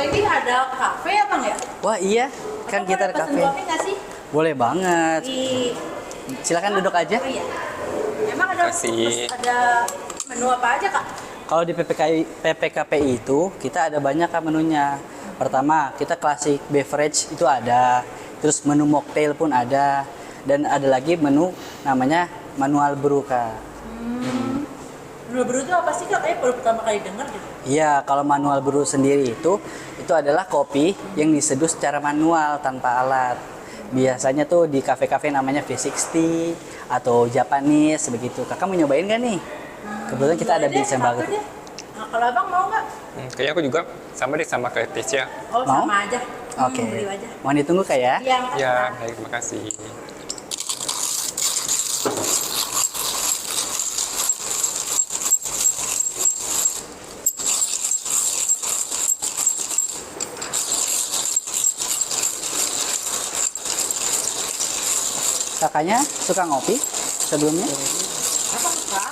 ini ada kafe ya Bang ya? Wah iya, kan Abang kita boleh ada pesen kafe. kopi nggak sih? Boleh banget. Di Silakan duduk aja. Oh iya. Emang ada Kasih. ada menu apa aja Kak? Kalau di PPKPI itu kita ada banyak kan menunya. Pertama, kita classic beverage itu ada. Terus menu mocktail pun ada. Dan ada lagi menu namanya manual brew, Kak. Menu brew itu apa sih Kak? Kayaknya baru pertama kali dengar gitu. Iya, kalau manual brew sendiri itu adalah kopi yang diseduh secara manual tanpa alat. Biasanya tuh di kafe-kafe namanya V60 atau Japanese begitu. Kakak mau nyobain nggak nih? Kebetulan kita ada di Boleh deh, Sembaga. satu deh. Nah, kalau Abang mau nggak? Kayaknya aku juga sama deh sama kayak Tisha. Oh Mau? sama aja. Oke. Beli aja. Mohon ditunggu Kak ya. Iya, makasih, Ya, Kak. baik, terima kasih. Kakaknya suka ngopi sebelumnya? Apa Kak?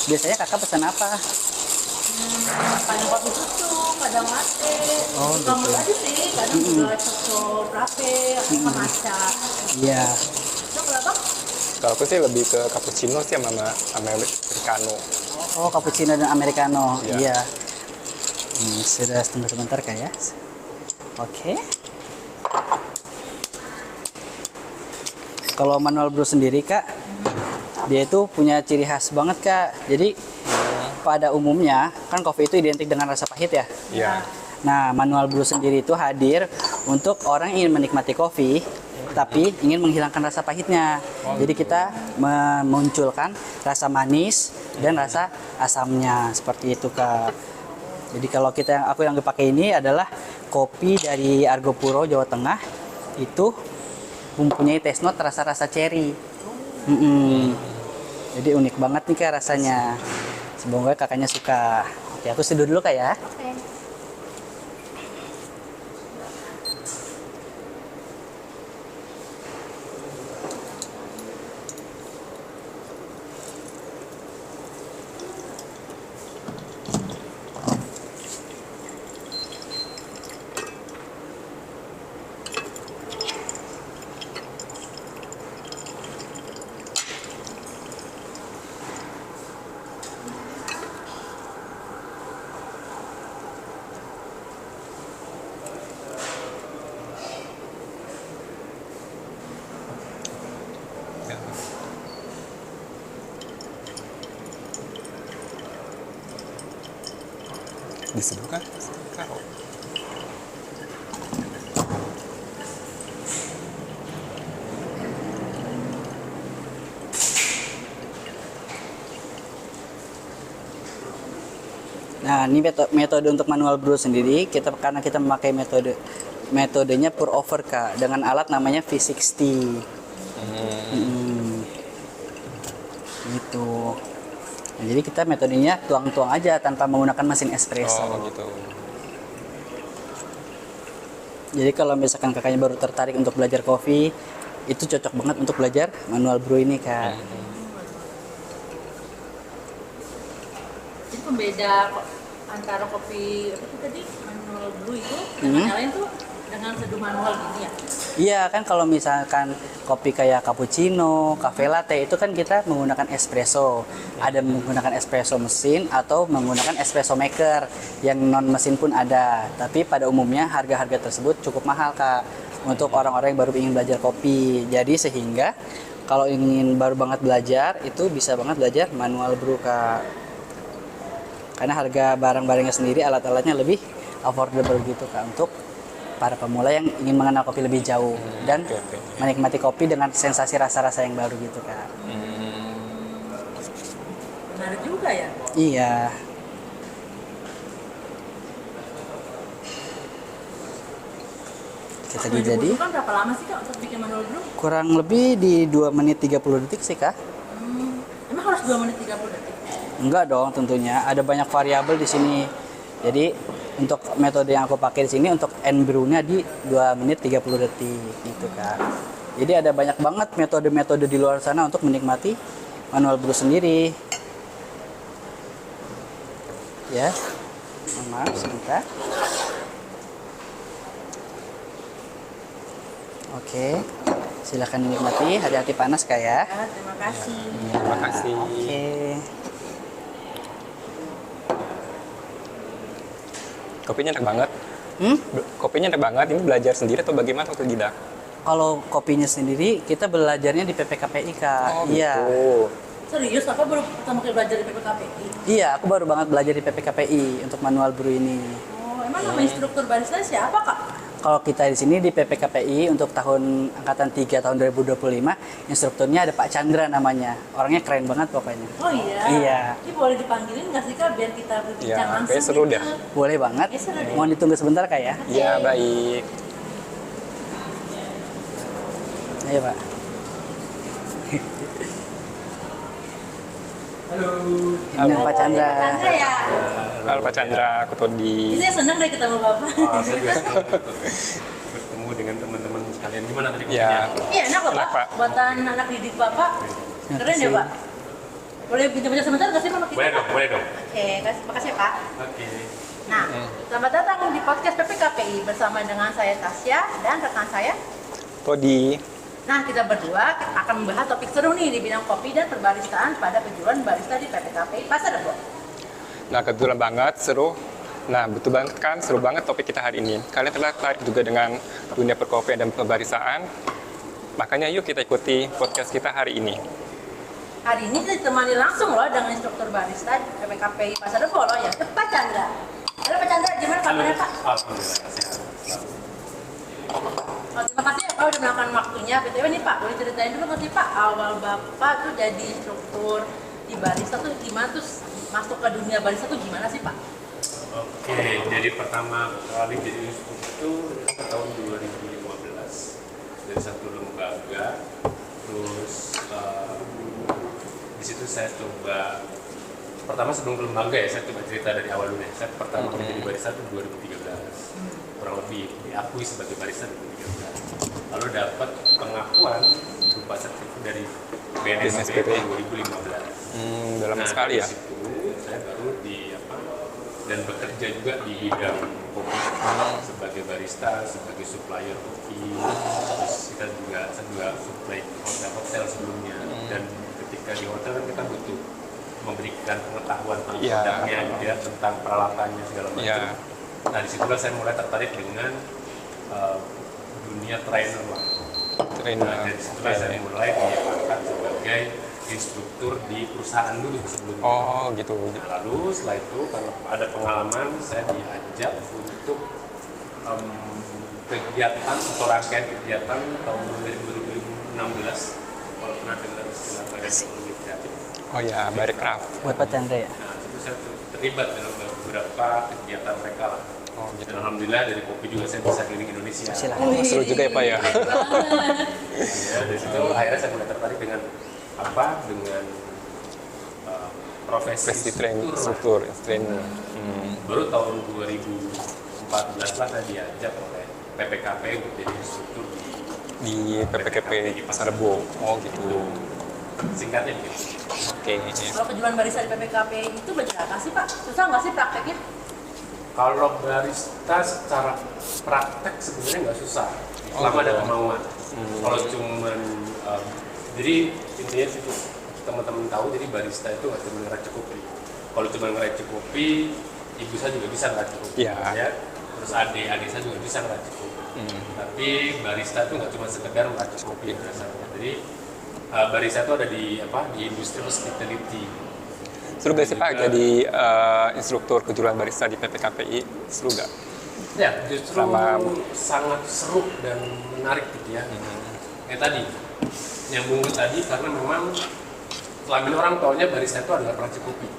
Biasanya kakak pesan apa? Kadang kopi susu, kadang latte. Oh, Kamu gitu. aja sih, kadang juga espresso frappe atau matcha. Iya. Itu kalau Abang? Kalau aku sih lebih ke cappuccino sih sama americano. Oh, cappuccino dan americano. Iya. Iya. Sudah tunggu sebentar Kak ya. Oke. Kalau manual brew sendiri Kak, dia itu punya ciri khas banget Kak. Jadi pada umumnya kan kopi itu identik dengan rasa pahit ya. Iya. Nah, manual brew sendiri itu hadir untuk orang yang ingin menikmati kopi, tapi ingin menghilangkan rasa pahitnya. Jadi kita memunculkan rasa manis dan rasa asamnya seperti itu Kak. Jadi kalau aku yang dipakai ini adalah kopi dari Argopuro, Jawa Tengah. Itu mempunyai taste note rasa-rasa cherry. Jadi unik banget nih Kak rasanya. Semoga kakaknya suka. Oke, aku seduh dulu Kak ya. Oke. Ya. Diseduh kan? Karo. Nah, ini metode untuk manual brew sendiri karena kita memakai metodenya pour over Kak dengan alat namanya V60. Gitu. Nah, jadi kita metodenya tuang-tuang aja tanpa menggunakan mesin espresso. Oh, gitu. Jadi kalau misalkan kakaknya baru tertarik untuk belajar kopi, itu cocok banget untuk belajar manual brew ini Kak. Jadi pembeda antara kopi apa tuh tadi manual brew itu dengan yang lain tuh dengan seduh manual gini ya. Iya kan kalau misalkan kopi kayak cappuccino, cafe latte itu kan kita menggunakan espresso. Ada menggunakan espresso mesin atau menggunakan espresso maker yang non mesin pun ada. Tapi pada umumnya harga-harga tersebut cukup mahal Kak untuk orang-orang yang baru ingin belajar kopi. Jadi sehingga kalau ingin baru banget belajar itu bisa banget belajar manual brew Kak. Karena harga barang-barangnya sendiri, alat-alatnya lebih affordable gitu Kak untuk para pemula yang ingin mengenal kopi lebih jauh dan Oke. menikmati kopi dengan sensasi rasa-rasa yang baru gitu Kak. Menarik juga ya. Iya. Kita jadi Kan berapa lama sih Kak untuk bikin manual brew? kurang lebih di 2 menit 30 detik sih Kak. Emang harus 2 menit 30 detik? Enggak dong tentunya, ada banyak variabel di sini. Jadi untuk metode yang aku pakai di sini untuk end brew-nya di 2 menit 30 detik gitu Kak. Jadi ada banyak banget metode-metode di luar sana untuk menikmati manual brew sendiri. Ya. Mohon maaf sebentar. Oke. Silakan dinikmati, hati-hati panas Kak ya. Ya, terima kasih. Terima kasih. Oke. Kopinya enak banget. Hmm? Kopinya enak banget. Ini belajar sendiri atau bagaimana waktu tidak? Kalau kopinya sendiri kita belajarnya di PPKPI Kak. Iya. Gitu. Serius, apa baru pertama kali belajar di PPKPI? Iya, aku baru banget belajar di PPKPI untuk manual brew ini. Oh, emang nama instruktur barista siapa, Kak? Kalau kita di sini di PPKPI untuk tahun angkatan 3 tahun 2025, instrukturnya ada Pak Chandra namanya. Orangnya keren banget pokoknya. Oh iya? Iya. Ini boleh dipanggilin nggak sih, Kak, biar kita berbincang Ya, langsung kayaknya seru gitu? dah. Boleh banget. Ya, seru deh. Mohon ditunggu sebentar Kak ya. Ya, baik. Ayo Pak. Ini Pak Chandra. Chandra ya? Halo Pak Chandra, aku Todi. Ini saya senang deh ketemu Bapak. Saya juga senang bertemu dengan teman-teman sekalian. Gimana tadi Ya, kopinya? Iya, enak loh, Enak, Pak. Pak. Buatan anak didik Bapak. Keren ya, Pak? Boleh bincang-bincang sebentar nggak sih sama kita? Boleh Pak? dong, boleh dong. Oke, makasih ya, Pak. Oke. Nah, selamat datang di podcast PPKPI bersama dengan saya Tasya dan rekan saya. Todi. Nah, kita berdua akan membahas topik seru nih di bidang kopi dan perbaristaan pada kejuruan barista di PPKPI Pasar Rebo. Nah, kebetulan banget, seru. Nah, betul banget kan, seru banget topik kita hari ini. Kalian tertarik juga dengan dunia perkopian dan pembaristaan? Makanya yuk kita ikuti podcast kita hari ini. Hari ini kita ditemani langsung loh dengan instruktur barista di PPKPI Pasar Rebo loh ya, Pak Chandra. Halo Pak Chandra, gimana kabarnya Pak? Alhamdulillah, sehat. Oh, terima kasih ya Pak udah meluangkan waktunya. BTW nih Pak, boleh ceritain dulu nggak sih Pak, awal Bapak tuh jadi instruktur di barista tuh gimana, tuh masuk ke dunia barista tuh gimana sih Pak? Oke, jadi pertama kali jadi instruktur tahun 2015 dari satu lembaga. Terus di situ saya coba, pertama sebelum ke lembaga ya, saya coba cerita dari awal dulu ya. Saya pertama kali jadi barista itu 2013, kurang lebih diakui sebagai barista 2013. Lalu dapat pengakuan berupa sertifikat dari BNSP 2015. Dalam Nah, sekali ya. dari situ saya baru dan bekerja juga di bidang kopi sebagai barista, sebagai supplier kopi. Terus saya juga supply hotel sebelumnya. Dan ketika di hotel kan kita butuh memberikan pengetahuan tentang Iya. produknya, gitu ya, tentang peralatannya segala macam. Iya. Nah, disitulah saya mulai tertarik dengan dunia trainer lah. Trainer. Nah, dari situlah saya mulai diangkat sebagai instruktur di perusahaan dulu sebelumnya. Oh, gitu. Nah, lalu setelah itu karena ada pengalaman, saya diajak untuk kegiatan atau rangkaian kegiatan tahun 2016. Kalau pernah dengar istilah badan ekonomi kreatif. Oh ya, Barekraf. Buat Pak Chandra ya. Nah, itu saya terlibat dalam beberapa kegiatan mereka lah. Oh, gitu. Dan alhamdulillah dari kopi juga saya bisa keliling Indonesia. Silakan. Oh, seru juga ya, Pak ya. Ya, dari situ akhirnya saya mulai tertarik dengan dengan profesi Training, struktur lah. struktur, trainer. Baru tahun 2014 lah saya diajak oleh PPKP untuk jadi instruktur Di PPKP Pasar Rebo. Oh, gitu. singkatnya gitu. Oke. Kalau kejuruan barista di PPKPI itu belajar apa sih Pak? Susah nggak sih prakteknya? Kalau barista secara praktek sebenarnya nggak susah, selama ada kemauan. Kalau cuman jadi intinya sih teman-teman tahu, jadi barista itu nggak cuma ngeracik kopi. Kalau cuma ngeracik kopi, ibu saya juga bisa ngeracik kopi. Iya. Ya. Terus adik saya juga bisa ngeracik kopi. Tapi barista itu nggak cuma sekedar ngeracik kopi biasanya. Jadi barista itu ada di industri hospitality. Seru gak sih Pak jadi instruktur kejuruan barista di PPKPI? Seru gak? Ya, justru Sama- sangat seru dan menarik gitu ya. Kayak tadi, nyambung ke tadi karena memang selama ini orang taunya barista itu adalah peracik kopi.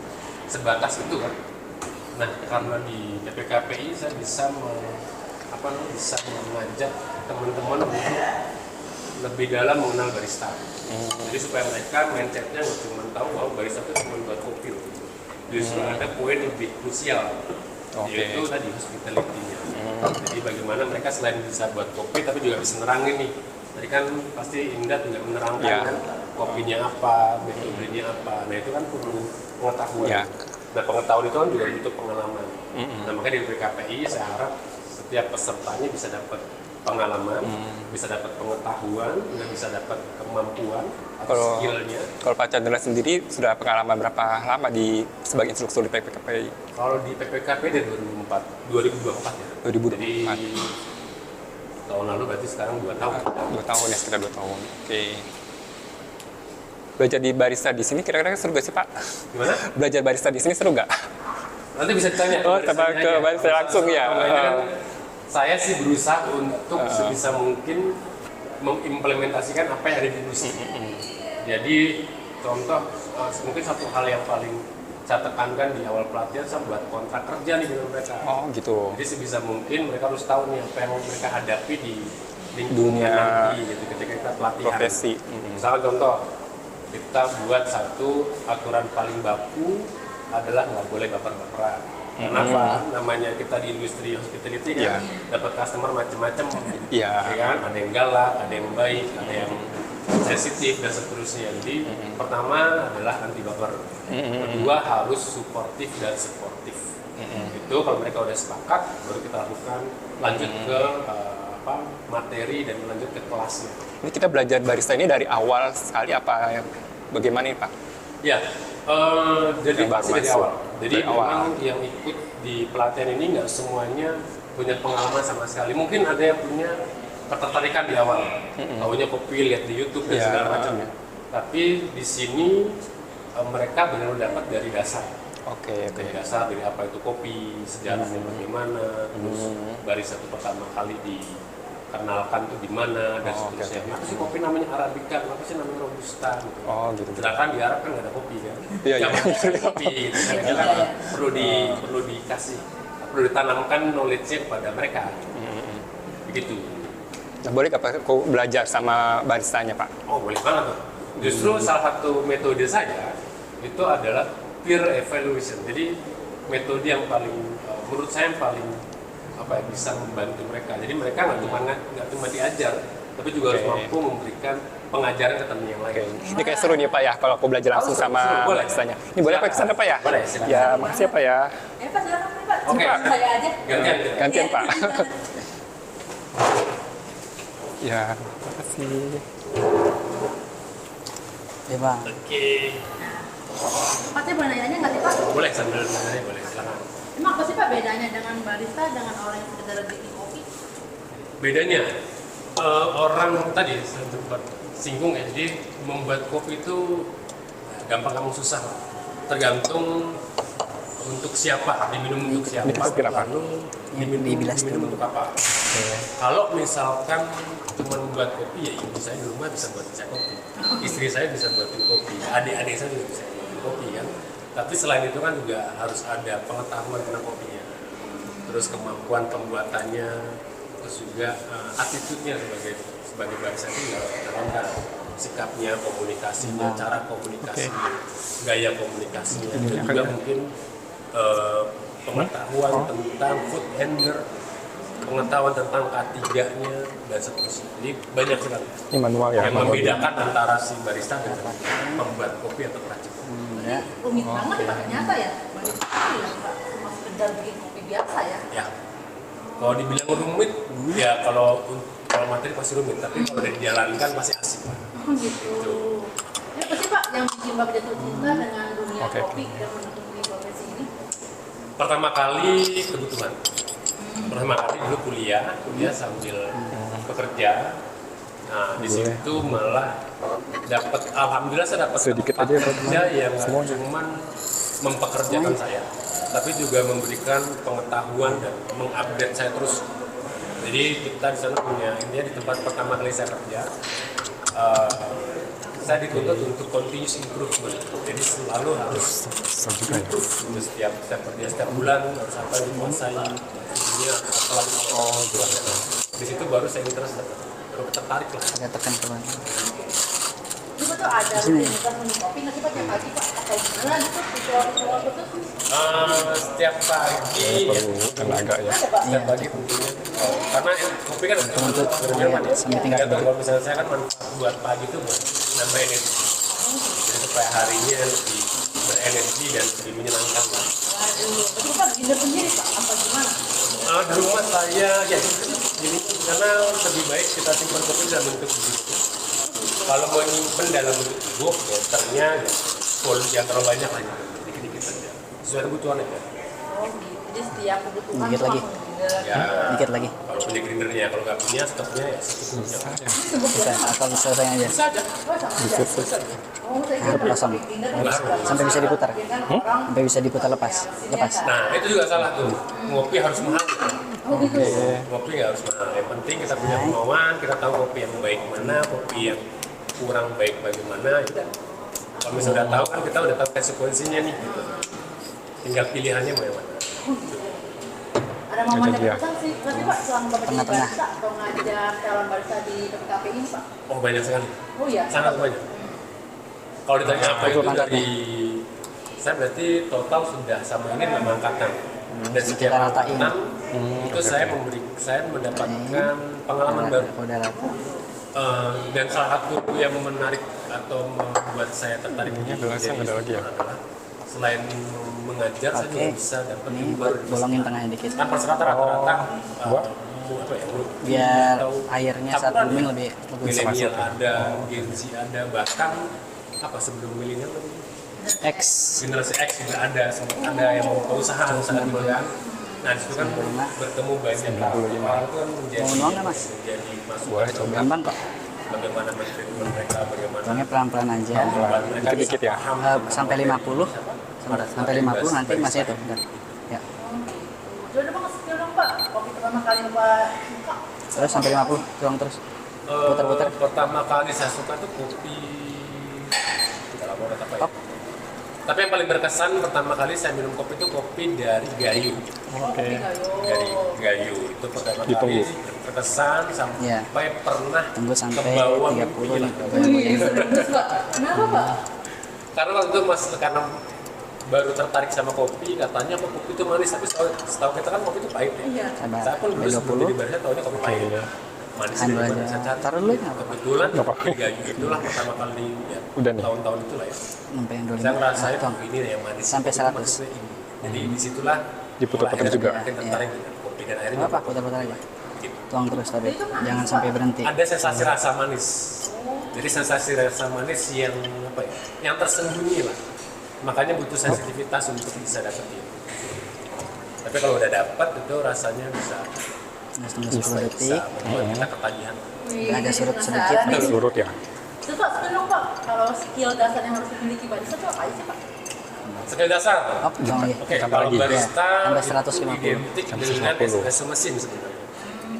Sebatas itu kan. Nah, karena di PPKPI saya bisa bisa mengajak teman-teman untuk lebih dalam mengenal barista. Jadi supaya mereka mindsetnya nggak cuma tahu bahwa barista itu cuma buat kopi loh. Justru ada poin lebih krusial, Oke. yaitu tadi hospitality-nya. Jadi bagaimana mereka selain bisa buat kopi tapi juga bisa nerangin nih. Tadi kan pasti Indah juga menerangkan Ya. kan kopinya apa, metodenya apa. Nah itu kan perlu pengetahuan. Ya. Nah pengetahuan itu kan juga butuh pengalaman. Nah makanya di PKPI saya harap setiap pesertanya bisa dapat pengalaman, bisa dapat pengetahuan, dan bisa dapat kemampuan atau Kalau skillnya. kalau Pak Chandra sendiri sudah pengalaman berapa lama di sebagai instruktur di PPKP? Kalau di PPKP dari 2024 ya. 2024. Jadi tahun lalu berarti sekarang 2 tahun. 2 tahun ya, sekitar 2 tahun. Oke. Belajar di barista di sini kira-kira seru gak sih Pak? Gimana? Belajar barista di sini seru gak? Nanti bisa ditanya. Oh, coba ke barista langsung ya. Kalau ini kan saya sih berusaha untuk sebisa mungkin mengimplementasikan apa yang ada di industri. Jadi contoh mungkin satu hal yang paling saya tekankan di awal pelatihan, saya buat kontrak kerja nih dengan mereka. Oh gitu. Jadi sebisa mungkin mereka harus tahu nih apa yang mereka hadapi di lingkungan Dunia nanti gitu, ketika kita pelatihan. Profesi. Misalnya contoh, kita buat satu aturan paling baku adalah nggak boleh baper-baperan. Kenapa? Namanya kita di industri hospitality kan, dapat customer macam-macam. Iya. Ya kan? Ada yang galak, ada yang baik, ada yang sensitif dan seterusnya. Jadi pertama adalah anti baper. Kedua harus suportif dan sportif. Itu kalau mereka udah sepakat, baru kita lakukan lanjut ke materi dan lanjut ke kelasnya. Ini kita belajar barista ini dari awal sekali apa ya? Bagaimana nih Pak? Ya, jadi Yang baru pasti dari masuk. awal. Jadi Dari awal. memang yang ikut di pelatihan ini nggak semuanya punya pengalaman sama sekali. Mungkin ada yang punya ketertarikan di awal, tahunya kopi, lihat di YouTube dan Ya. segala macam. Tapi di sini mereka benar-benar dapat dari dasar. Oke. Dari dasar, dari apa itu kopi, sejarahnya bagaimana, terus barista itu pertama kali dikenalkan tuh di mana dan Oh, seterusnya. oke. Kenapa sih kopi namanya Arabica, kenapa sih namanya Robusta gitu. Oh gitu. Sedangkan di Arab kan nggak ada kopi kan. Iya, iya. Jangan ada kopi gitu. Kadang-kadang perlu dikasih, perlu ditanamkan knowledge-nya kepada mereka. Begitu. Nah, boleh nggak Pak aku belajar sama baristanya Pak? Oh, boleh banget tuh. Justru salah satu metode saya itu adalah peer evaluation. Jadi metode yang paling menurut saya yang paling bisa membantu mereka. Jadi mereka nggak cuma diajar, tapi juga harus mampu memberikan pengajaran ke teman yang lain. Ini kayak seru nih Pak ya kalau aku belajar langsung Seru, sama boleh. baristanya. Ini boleh Pak kesana Pak ya? Boleh, silakan. Ya, makasih ya Pak ya. Pak silakan Pak. Oke. Saya aja. Gantian. Gantian Iya. Pak. Ya, makasih. Ya Bang. Oke. Pak saya boleh nanya nggak sih Pak? Boleh sambil nanya, boleh silakan. Emang apa sih Pak bedanya dengan barista dengan orang yang sekedar bikin kopi? Bedanya orang tadi saya sempat singgung ya, jadi membuat kopi itu gampang kamu susah, tergantung untuk siapa, diminum untuk siapa, Ini kita kira apa? lalu Dibilas diminum dulu. untuk apa. Kalau misalkan cuma buat kopi, ya ibu saya di rumah bisa buatin saya kopi, istri saya bisa buatin kopi, adik-adik saya juga bisa buatin kopi kan. Tapi selain itu kan juga harus ada pengetahuan tentang kopinya, terus kemampuan pembuatannya, terus juga attitude-nya sebagai barista itu juga kita lengkap, sikapnya, komunikasinya, cara komunikasinya, gaya komunikasinya, dan juga mungkin pengetahuan tentang food handler, pengetahuan tentang K3-nya dan seterusnya. Jadi banyak sekali Ini manual ya. yang membedakan antara si barista dengan pembuat kopi atau peracik kopi. Ya. Rumit banget Pak ternyata ya. Barista itu ya Pak cuma sekedar bikin kopi biasa ya. Ya, kalau dibilang rumit, ya kalau materi pasti rumit, tapi kalau udah dijalankan pasti asik Pak. Oh gitu. Ya apa sih Pak yang bikin Bapak jatuh cinta dengan dunia Oke. kopi dan menekuni profesi ini? Pertama kali kebutuhan. Pertama kali dulu kuliah sambil bekerja. Nah, di situ malah alhamdulillah saya dapat Sedikit tempat aja ya, Pak. kerja yang nggak cuma mempekerjakan saya, tapi juga memberikan pengetahuan dan mengupdate saya terus. Jadi kita di sana punya, intinya di tempat pertama kali saya kerja, saya dituntut untuk continuous improvement. Jadi selalu harus improve. Terus setiap kerja setiap bulan harus apa yang dikuasai, ini apalagi di situ baru saya interest, baru tertarik lah. Agak tekan teman. Itu tuh ada rutinitas minum kopi nggak sih Pak tiap pagi Pak? Atau gimana gitu? Ritual khusus? Setiap pagi Tenaga ya. Ada Pak? setiap pagi tentunya karena kopi kan ada Untuk beberapa ya. sampai tingkat Tergantung kalau misalnya saya kan manfaat buat pagi itu buat nambah energi, jadi supaya harinya lebih berenergi dan lebih menyenangkan lah. Waduh, tapi Pak bikin sendiri Pak? Apa gimana? Di rumah saya ya gini, karena lebih baik kita simpan kopi dalam bentuk begitu. Kalau mau nyimpen dalam bentuk bubuk, ya ternyata ya, full yang terlalu banyak aja, dikit-dikit saja. Sesuai kebutuhan aja. Oh gitu. Jadi setiap kebutuhan Dikit tuh lagi. langsung grinder. Ya, Dikit lagi. kalau punya grindernya, kalau nggak punya stoknya ya secukupnya. Bisa atau selesai aja. Bisa aja. Oh sama aja. Bisa aja. Oh saya Harus kira kosong. grinder Harus. Sampai bisa diputar. orang Sampai bisa diputar lepas. Nah, itu juga salah tuh. Ngopi harus mahal. oh gitu. Ngopi nggak harus mahal. Yang penting kita punya kemauan, kita tahu kopi yang baik mana, kopi yang kurang baik bagaimana. Ya. Kalau misalnya udah tahu kan kita udah tahu konsekuensinya nih. Gitu. Tinggal pilihannya mau yang mana. Ada momen Itu dia. yang sih, nanti Pak selama Bapak jadi Tengah-tengah. barista atau ngajak calon barista di kafe ini Pak? Oh banyak sekali, Oh iya. sangat banyak. Kalau ditanya apa itu Angkatan. dari saya berarti total sudah sama ini 6 angkatan. Dan setiap Kita ratain. angkatan itu saya mendapatkan pengalaman baru. Udah rata. Dan salah satu yang menarik atau membuat saya tertarik Ini gelasnya nggak ada lagi ya? adalah selain mengajar saya juga Oke. bisa dapat Ini ilmu baru. bolongin tengahnya dikit. Kan pas rata-rata Buat? apa ya, Biar atau airnya saat campuran booming ya. lebih bagus. Milenial ada, Gen Z ada, bahkan apa sebelum milenial X. generasi X juga ada, sempat ada yang membuka usaha gitu kan. Nah disitu kan bertemu banyak orang itu kan menjadi Mau nuang nggak, Mas? menjadi masukan. Boleh coba. Gampang kok. Bagaimana mentreatment mereka, bagaimana Tuangnya pelan-pelan aja. membuat mereka Dikit-dikit ya? paham. Sampai 50. Sebentar, sampai 50 nanti masih itu. Bentar. Ya. Jadi Pak skill dong Pak, kopi pertama kali Bapak suka. Terus sampai 50. Tuang terus. Putar-putar. Pertama kali saya suka tuh kopi tidak lama udah apa ya. Up. Tapi yang paling berkesan pertama kali saya minum kopi itu kopi dari Gayo. Oh, kopi gayo. Dari Gayo itu pertama Ditunggu. kali berkesan sampai Iya. pernah Tunggu sampai kebawa 30 mimpi nih. lah. Terus Pak, kenapa Pak? Karena waktu itu karena baru tertarik sama kopi, katanya kok kopi itu manis, tapi setahu kita kan kopi itu pahit ya. Iya. Sabar. Saya pun dulu sebelum 20. jadi barista tahunya kopi pahit. Manis Tahan dulu dari mana aja. saya cari. Taruh dulu ya, nggak apa-apa. Kebetulan Nggak apa-apa. Gayo itulah pertama kali ya, Udah nih. tahun-tahun itulah ya. Sampai yang 25. Saya ngerasain Tuang. ini yang manis. Sampai Kopi 100. manisnya ini. Jadi disitulah Diputar-putar mulai juga. akhirnya makin tertarik dengan kopi dan akhirnya Nggak apa, nyoba putar-putar aja. gitu. Tuang terus tapi jangan sampai berhenti. Ada sensasi rasa manis. Jadi sensasi rasa manis yang apa ya? Yang tersembunyi lah. Makanya butuh sensitivitas untuk bisa dapetin. Tapi kalau udah dapat itu rasanya bisa Tunggu 10 detik. membuat kita ketagihan. Wih, Agak jadi surut penasaran nih. Surut ya? Terus Pak, skill dong Pak, kalau skill dasar yang harus dimiliki barista itu apa aja sih Pak? Skill dasar. Up, tuang lagi. Oke, Tambah kalau lagi. barista Ya, tambah itu 150. identik Sampai dengan 150. espresso mesin sebenarnya.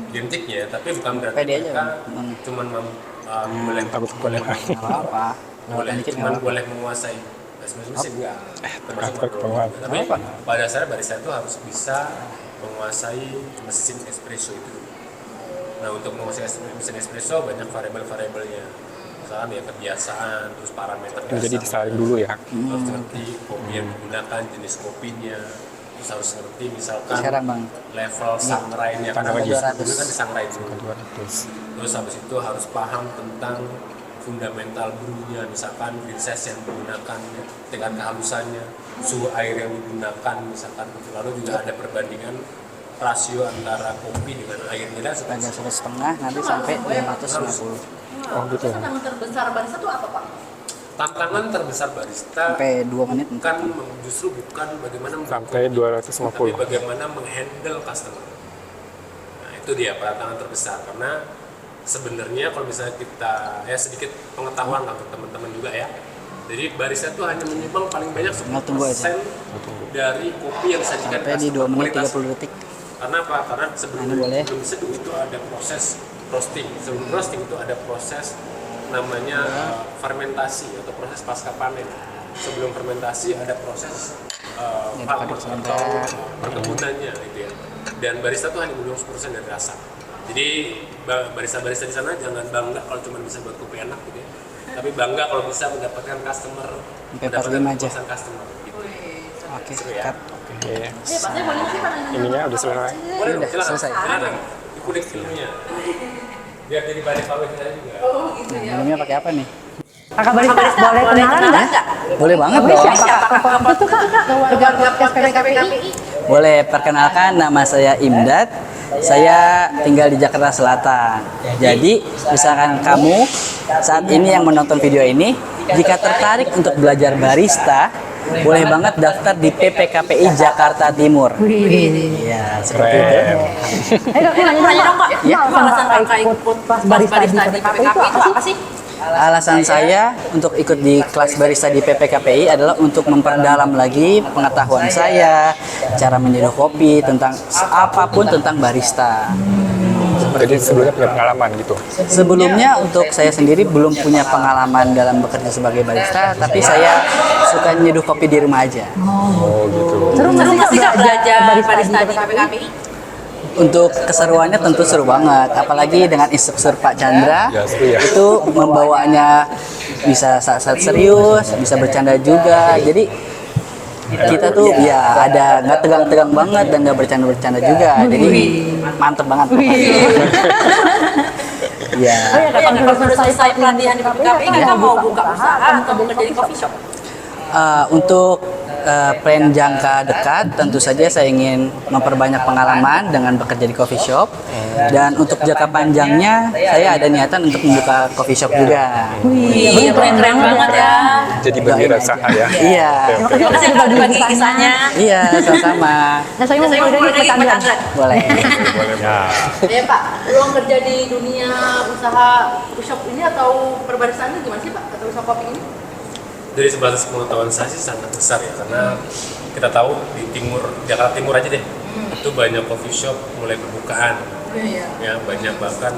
Identiknya, tapi bukan berarti Pede aja, mereka Bang. cuman boleh Takut boleh Nggak apa-apa. boleh Dikit cuman nggak apa-apa. boleh menguasai espresso mesin enggak. Termasuk takut ketahuan. tapi pada dasarnya barista itu harus bisa menguasai mesin espresso itu. Nah untuk menguasai mesin espresso banyak variabel-variabelnya. Misalnya ya kebiasaan, terus parameter Jadi dasar. disaring dulu ya? Harus ngerti kopi yang digunakan, jenis kopinya, terus harus ngerti misalkan Sekarang Bang. level sangrai-nya. Tambah lagi. Dulu kan di sangrai dulu. 200. Terus habis itu harus paham tentang fundamental brew-nya, misalkan proses yang digunakan, tingkat kehalusannya, suhu air yang digunakan, misalkan. Lalu juga ada perbandingan rasio antara kopi dengan airnya dan Agak seterusnya. 1,5 nanti sampai 550. Oh, gitu ya? Tantangan terbesar barista itu apa Pak? Tantangan terbesar barista Sampai 2 menit mungkin. justru bukan bagaimana Sampai tapi 250. bagaimana menghandle customer. Nah itu dia tantangan terbesar karena sebenarnya kalau misalnya kita sedikit pengetahuan lah untuk teman-teman juga ya. Jadi barista itu hanya menyumbang paling banyak Tinggal tunggu aja. 10% dari kopi yang disajikan Sampai di 2 menit kualitas. 30 detik. Karena apa? Karena sebelum Ini boleh. seduh itu ada proses roasting. Sebelum roasting itu ada proses namanya fermentasi atau proses pasca panen. Sebelum fermentasi ada proses Ini farmer pakai atau sebentar. perkebunannya gitu ya. Dan barista tuh hanya menyumbang 10% dari rasa. Jadi barista-barista di sana jangan bangga kalau cuma bisa buat kopi enak gitu ya. Tapi bangga kalau bisa mendapatkan customer, Sampai mendapatkan 45 aja. kepuasan customer. Gitu. Wih, Oke, Seru ya. cut. Oke. Iya Pak, saya boleh sih Pak nanya. Ininya udah selesai. Boleh Udah, silakan. selesai. Silakan. Dikulik ilmunya. Biar jadi banyak pawai saya juga. Oh gitu ya. Minumnya pakai apa nih? Kakak barista boleh kenalan nggak? Boleh banget Boleh dong. siapa kakak itu kak? Warga podcast PPKPI. Boleh, perkenalkan nama saya Imdad. Saya tinggal di Jakarta Selatan. Jadi, misalkan kamu saat ini yang menonton video ini, jika tertarik untuk belajar barista, boleh banget daftar di PPKPI Jakarta Timur. Iya, seperti itu. Aku nanya dong Pak, Ya. alasan kakak ikut kelas barista di PPKPI itu apa sih? Alasan saya untuk ikut di kelas barista di PPKPI adalah untuk memperdalam lagi pengetahuan saya, cara menyeduh kopi, tentang apapun tentang barista. Jadi sebelumnya punya pengalaman gitu. Sebelumnya untuk saya sendiri belum punya pengalaman dalam bekerja sebagai barista, tapi saya suka nyeduh kopi di rumah aja. Oh gitu. Seru nggak sih Kak belajar barista di PPKPI? Untuk keseruannya tentu seru banget, apalagi dengan instruktur Pak Chandra, Ya, seru ya. itu membawaannya bisa saat-saat serius, bisa bercanda juga. Jadi kita tuh ya ada nggak tegang-tegang banget dan nggak bercanda-bercanda juga. Jadi mantep banget. Ya. Kalau sudah selesai pelatihan di PPKPI, kakak mau buka usaha atau mau kerja di coffee shop? Untuk plan jangka dekat, tentu saja saya ingin memperbanyak pengalaman dengan bekerja di coffee shop. Dan untuk jangka panjangnya, saya ada niatan untuk membuka coffee shop juga. Wih, keren banget ya. Jadi berwirausaha ya. Iya, Terima kasih udah berbagi kisahnya. iya, sama-sama. Nah, saya mau Saya mau mulai lagi dari Pak Pak Chandra. Boleh. Ya. Ya Pak, peluang kerja di dunia usaha coffee shop ini atau perbaristaan ini gimana sih Pak? Atau usaha kopi ini? Dari sebatas pengetahuan saya sih sangat besar ya, karena kita tahu di timur, Jakarta Timur aja deh, itu banyak coffee shop mulai berbukaan. Iya. Ya banyak, bahkan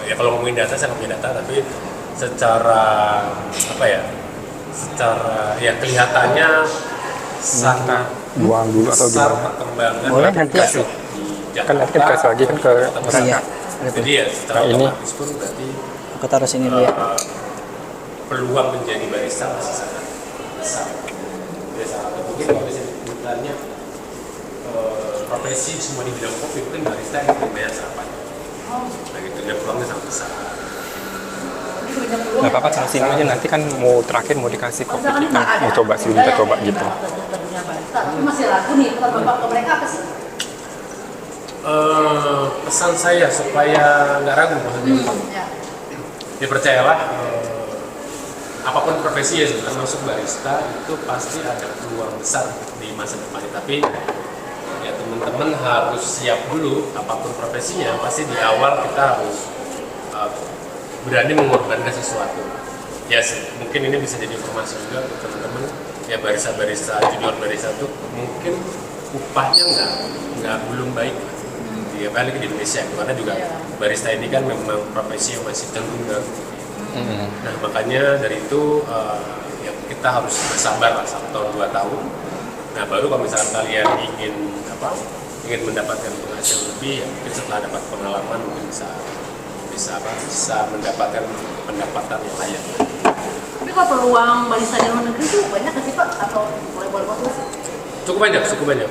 ya kalau ngomongin data saya nggak punya data, tapi secara apa ya, secara ya kelihatannya sangat Buang dulu atau besar gimana? perkembangan Boleh, coffee nanti shop di Kan nanti Jakarta, kasih lagi kan ke kota besar. Iya. Jadi ya secara Nah, ini. otomatis pun berarti Aku taruh sini dulu ya. peluang menjadi barista masih sangat besar. Ya salah satu mungkin kalau bisa ditanya profesi semua di bidang kopi, mungkin barista yang paling banyak sarapan. Nah gitu, dan peluangnya sangat besar. Nggak apa-apa, sama sini aja. Nanti kan mau terakhir mau dikasih kopi kita. Mau coba sih, kita coba gitu. Tapi masih ragu nih, pesan Bapak ke mereka apa sih? Pesan saya supaya nggak ragu maksudnya. Ya. Ya percayalah, apapun profesi ya sebenarnya masuk barista itu pasti ada peluang besar di masa depan. Tapi ya teman-teman harus siap dulu, apapun profesinya pasti di awal kita harus berani mengorbankan sesuatu. Ya mungkin ini bisa jadi informasi juga untuk teman-teman ya, barista-barista junior barista itu mungkin upahnya nggak belum baik ya, balik di Indonesia, karena juga barista ini kan memang profesi yang masih cenderung baru. Nah makanya dari itu ya kita harus bersabar lah 1 tahun 2 tahun. Nah baru kalau misalnya kalian ingin mendapatkan penghasilan lebih, ya mungkin setelah dapat pengalaman mungkin bisa mendapatkan pendapatan yang layak. Tapi kalau peluang barista di luar negeri itu banyak nggak sih Pak? Atau boleh sih? Cukup banyak.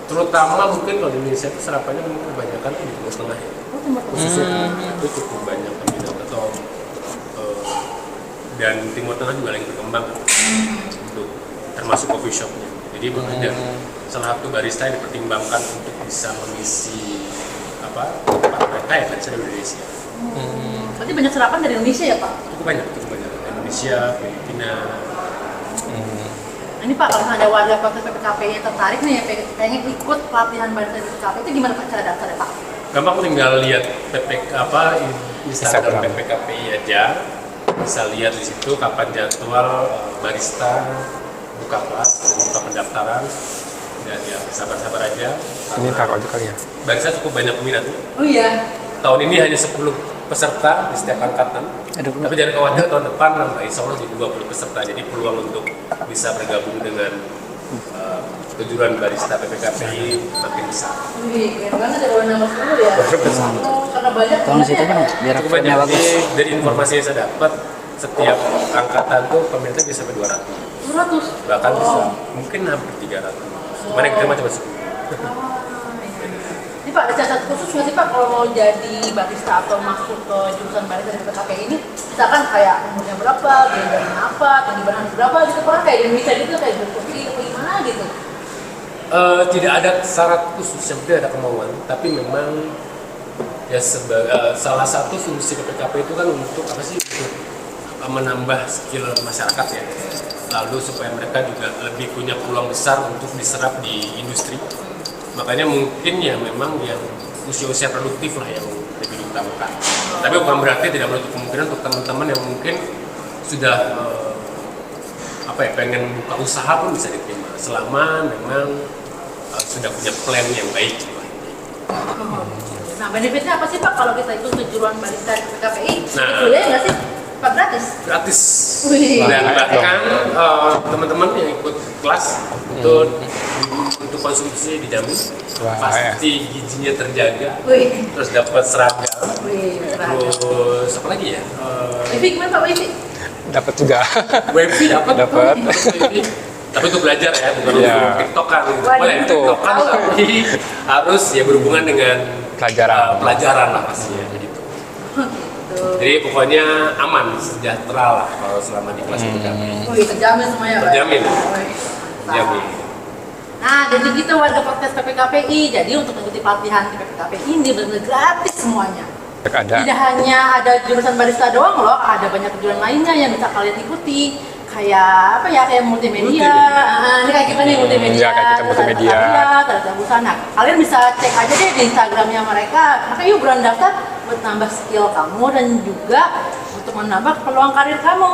Terutama mungkin kalau di Indonesia itu serapannya mungkin kebanyakan di Timur Tengah ya. Khususnya itu cukup banyak peminat atau dan Timur Tengah juga lagi berkembang untuk termasuk coffee shopnya. Jadi ada salah satu barista yang dipertimbangkan untuk bisa mengisi tempat mereka ya barista di Indonesia. Berarti banyak serapan dari Indonesia ya Pak? Cukup banyak. Indonesia, Filipina. Nah, ini Pak, kalau ada warga PPKPI yang tertarik nih, pengen ikut pelatihan barista di PPKPI itu gimana Pak cara daftarnya Pak? Gampang, tinggal lihat Instagram Instagram. PPKPI aja, bisa lihat di situ kapan jadwal barista buka kelas dan buka pendaftaran, dan ya sabar-sabar aja. Ini taruh aja kali ya. Barista cukup banyak peminat. Oh iya. Tahun ini hanya 10 peserta di setiap angkatan. Aduh. Tapi jangan khawatir, tahun depan nambah insya Allah jadi 20 peserta. Jadi peluang untuk bisa bergabung dengan kejuruan barista PPKPI makin besar. Wih, keren banget ya kalau nama 10 ya. Karena banyak Tolong situ aja Mas, biar Cukup filmnya banyak. bagus. Dari informasi yang saya dapat, setiap angkatan tuh peminatnya bisa sampai 200. 200. Bahkan bisa mungkin hampir 300. Kemarin yang kita cuma 10. Ini Pak, ada catatan khusus nggak sih Pak kalau mau jadi barista atau masuk ke jurusan barista di PPKPI ini? Misalkan kayak umurnya berapa, biayanya apa, tinggi badan berapa gitu Pak? Kayak di Indonesia gitu, kayak jual kopi atau gimana gitu? Tidak ada syarat khusus, yang penting ada kemauan. Tapi memang ya salah satu fungsi PPKP itu kan untuk apa sih? Untuk menambah skill masyarakat ya. Lalu supaya mereka juga lebih punya peluang besar untuk diserap di industri. Makanya mungkin ya memang yang usia-usia produktif lah yang lebih diutamakan. Tapi bukan berarti tidak menutup kemungkinan untuk teman-teman yang mungkin sudah pengen buka usaha pun bisa diterima selama memang sudah punya plan yang baik. Nah, benefitnya apa sih Pak kalau kita ikut kejuruan barista di PKPI? Nah, Kuliah nggak sih? Pak gratis? Gratis. Wih. Dan bahkan teman-teman yang ikut kelas itu untuk konsumsi dijamin, Wah, pasti gizinya terjaga, Wih. terus dapat seragam, Wih, seragam. terus apa lagi ya? Wifi gimana Pak Wifi? Dapat juga. WiFi dapat. Dapat. WiFi. Tapi untuk belajar ya, bukan Iya. untuk tiktokan. Waduh. Boleh tiktokan, tapi harus ya berhubungan dengan pelajaran lah pasti ya, begitu. Jadi pokoknya aman, sejahtera lah kalau selama di kelas itu kami. Wih, terjamin semuanya Pak. Terjamin. Wih, Terjamin. Nah, jadi gitu warga podcast PPKPI. Jadi untuk mengikuti pelatihan di PPKPI ini benar-benar gratis semuanya. Ada. Tidak hanya ada jurusan barista doang loh, ada banyak kejuruan lainnya yang bisa kalian ikuti. Kayak apa ya, kayak multimedia. Ini kayak kita nih multimedia. Ya, kayak kita multimedia. Tata busana. Kalian bisa cek aja deh di Instagramnya mereka. Makanya yuk buruan daftar buat nambah skill kamu dan juga untuk menambah peluang karir kamu.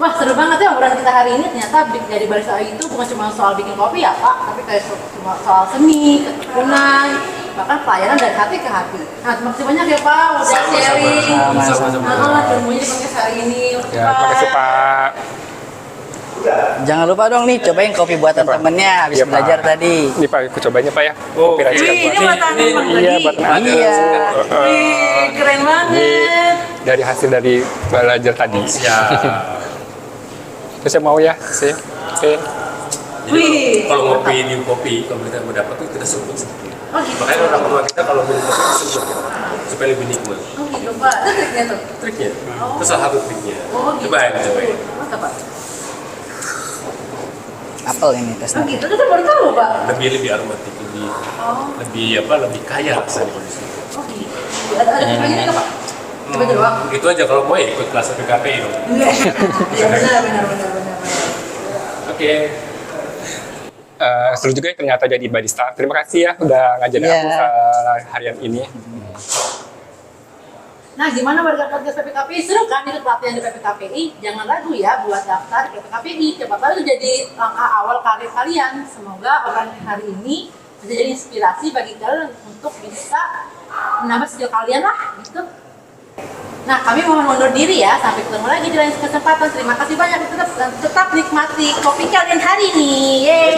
Wah, seru banget ya obrolan kita hari ini. Ternyata jadi barista itu bukan cuma soal bikin kopi ya Pak, tapi kayak cuma soal seni, ketekunan, bahkan pelayanan dari hati ke hati. Nah, terima kasih banyak ya Pak udah sharing. Sama-sama. Ilmunya di podcast hari ini. Ya, terima kasih Pak. Jangan lupa dong nih cobain kopi buatan Apa? temennya habis Iya, Pak. belajar tadi. Ini Pak, aku cobanya Pak ya. Oh, Kopi racikan Wih, ini buat. buatan teman Iya, lagi. buat Iya. Wih, keren banget. Dari hasil dari belajar tadi. Ya. Terus saya mau ya, sih. Oke. Jadi Wih. kalau ngopi di kopi, kalau kita mau dapat tuh kita sebut. Oh gitu. Makanya orang tua kita kalau minum kopi disebut supaya lebih nikmat. Oh gitu Pak. Itu triknya tuh. Triknya, itu salah satu triknya. Oh gitu. Cobain, cobain. Masa Pak? Apel ini Oh tesnya. gitu, itu baru tahu Pak. Lebih aromatik, lebih kaya rasanya kalau di sini. Oh gitu. Ada lagi nggak Pak? Coba doang. Itu aja kalau mau ya ikut kelas PKPI dong. Iya benar. Oke. Seru juga ya ternyata jadi barista. Terima kasih ya udah ngajarin Iya. aku harian ini. Nah, gimana warga podcast PPKPI? Seru kan ikut pelatihan di PPKPI? Jangan ragu ya buat daftar di PPKPI. Siapa tahu itu jadi langkah awal karir kalian. Semoga obrolan hari ini bisa jadi inspirasi bagi kalian untuk bisa menambah skill kalian lah, gitu. Nah, kami mohon undur diri ya. Sampai ketemu lagi di lain kesempatan. Terima kasih banyak. Tetap nikmati kopi kalian hari ini. Yeay.